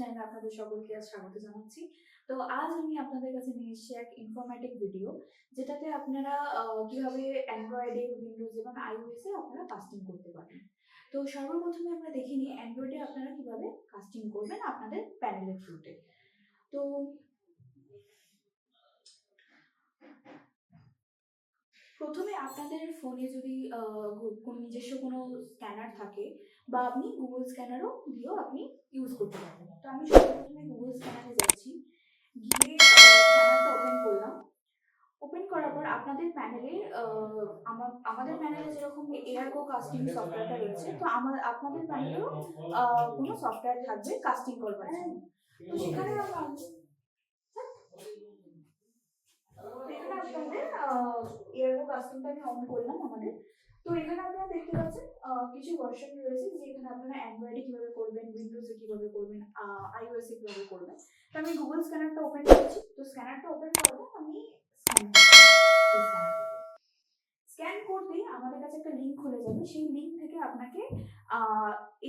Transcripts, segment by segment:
চ্যানেলে আপনাদের সকলকে আজ স্বাগত জানাচ্ছি। তো আজ আমি আপনাদের কাছে নিয়ে এসেছি এক ইনফরমেটিভ ভিডিও, যেটাতে আপনারা কিভাবে অ্যান্ড্রয়েডে, উইন্ডোজ এবং আইওএস এ আপনারা কাস্টিং করতে পারেন। তো সর্বপ্রথমে আমরা দেখে নিই অ্যান্ড্রয়েডে আপনারা কিভাবে কাস্টিং করবেন আপনাদের প্যানেলের থ্রুতে। তো প্রথমে আপনাদের ফোনে যদি নিজস্ব কোনো স্ক্যানার থাকে, বা আপনি গুগল স্ক্যানারও দিয়েও আপনি ইউজ করতে পারবেন। তো আমি সর্বপ্রথমে গুগল স্ক্যানারে যাচ্ছি, গিয়ে স্ক্যানারটা ওপেন করলাম। ওপেন করার পর আপনাদের প্যানেলে আমাদের প্যানেলে যেরকম এয়ারগো কাস্টিং সফটওয়্যারটা রয়েছে, তো আপনাদের প্যানেলেও কোনো সফটওয়্যার থাকবে কাস্টিং করবার জন্য। তো সেখানে আপনাদের এয়ারগো কাস্টিংটা আমি অন করলাম আমাদের। তো এখানে আপনারা দেখতে পাচ্ছেন কিছু ভার্সন রয়েছে, যে এখানে আপনারা অ্যান্ড্রয়েডে কিভাবে করবেন, উইন্ডোজে কিভাবে করবেন, আইওএস এ কিভাবে করবেন। তো আমি গুগল স্ক্যানারটা ওপেন করেছি। তো স্ক্যানারটা ওপেন করবো, আমি স্ক্যান করতেই আমাদের কাছে একটা লিঙ্ক খুলে যাবে। সেই লিঙ্ক থেকে আপনাকে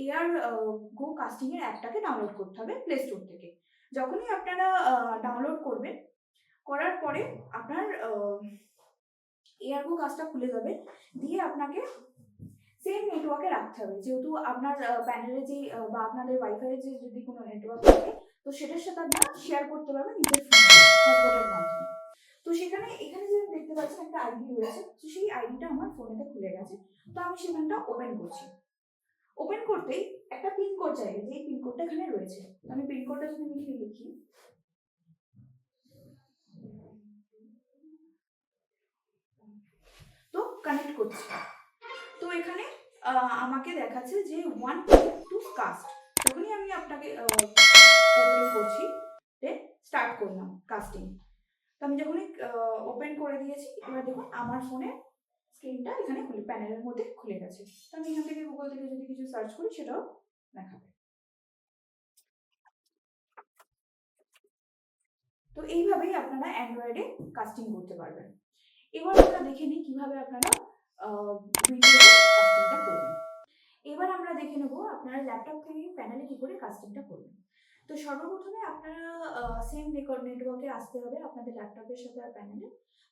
এয়ার গো কাস্টিং এর অ্যাপটাকে ডাউনলোড করতে হবে প্লে স্টোর থেকে। যখনই আপনারা ডাউনলোড করবেন, করার পরে আপনার এয়ারগো কাজটা খুলে যাবে। দিয়ে আপনাকে সেম নেটওয়ার্কে রাখতে হবে, যেহেতু আপনার প্যানেলে যে বা আপনাদের ওয়াইফাই যে যদি কোনো নেটওয়ার্ক থাকে, তো সেটার সাথে আপনারা শেয়ার করতে পারবেন নিজের হটস্পটের মাধ্যমে। তো এখানে যে দেখতে পাচ্ছেন একটা আইডি রয়েছে, তো সেই আইডিটা আমার ফোনেতে খুলে গেছে। তো আমি সেখানটা ওপেন করছি। ওপেন করতেই একটা পিন কোড চাইবে, যে পিন কোডটা এখানে রয়েছে। তো আমি পিন কোডটা যদি লিখি, তো কানেক্ট করছি। তো এখানে আমাকে দেখাচ্ছে যে 1 to কাস্ট। যখনই আমি আপনাকে ওপেন করছি, স্টার্ট করলাম কাস্টিং। তো আমি যখনই ওপেন করে দিয়েছি, এবার দেখুন আমার ফোনে স্ক্রিনটা এখানে প্যানেলের মধ্যে খুলে গেছে। তো আমি এখান থেকে গুগল থেকে যদি কিছু সার্চ করি, সেটাও দেখাবে। তো এইভাবেই আপনারা অ্যান্ড্রয়েডে কাস্টিং করতে পারবেন। এবার আমরা দেখে নিই কিভাবে আপনারা উইন্ডোজে কাস্টিংটা করবেন। এবার আমরা দেখে নেব আপনারা ল্যাপটপ থেকে প্যানেলে কি করে কাস্টিংটা করবেন। তো সর্বপ্রথমে আপনারা সেম নেটওয়ার্কে আসতে হবে আপনাদের ল্যাপটপের সাথে আর প্যানেলে।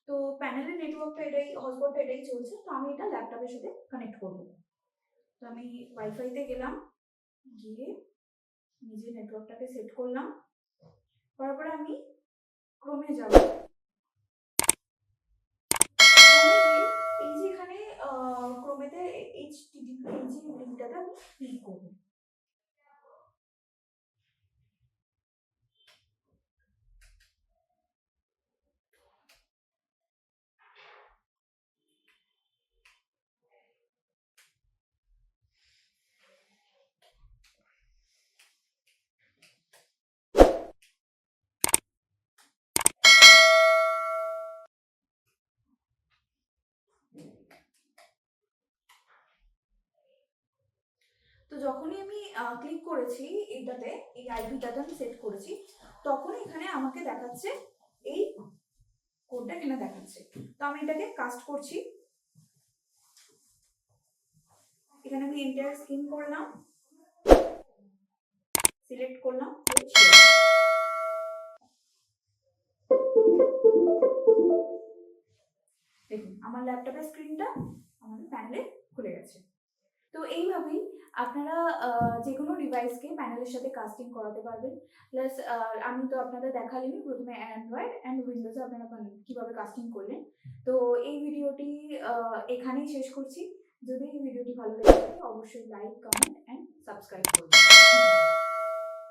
তো প্যানেলের নেটওয়ার্কটা এটাই, হটস্পটটা এটাই চলছে। তো আমি এটা ল্যাপটপের সাথে কানেক্ট করব। তো আমি ওয়াইফাইতে গেলাম, গিয়ে নিজের নেটওয়ার্কটাকে সেট করলাম। তারপরে আমি ক্রোমে যাব। এই যে এখানে ক্রোমেতে HTTP এই যে লিঙ্কটাতে আমি ক্লিক করব। তো যখনই আমি ক্লিক করেছি এইটাতে, এই আইডিটাতে আমি সেট করেছি, তখন এখানে আমাকে দেখাচ্ছে এই কোডটা এখানে দেখাচ্ছে। তো আমি এটাকে কাস্ট করছি। এখানে আমি এন্টার স্ক্রিন করলাম, সিলেক্ট করলাম, দেখুন আমার ল্যাপটপের স্ক্রিনটা আমাদের প্যানেলে খুলে গেছে। তো এইভাবেই আপনারা যে কোনো ডিভাইসকে প্যানেলের সাথে কাস্টিং করাতে পারবেন। প্লাস আমি তো আপনাদের দেখালামই প্রথমে অ্যান্ড্রয়েড অ্যান্ড উইন্ডোজে আপনারা কিভাবে কাস্টিং করলেন। তো এই ভিডিওটি এখানেই শেষ করছি। যদি এই ভিডিওটি ভালো লেগে থাকে, অবশ্যই লাইক, কমেন্ট অ্যান্ড সাবস্ক্রাইব করবেন।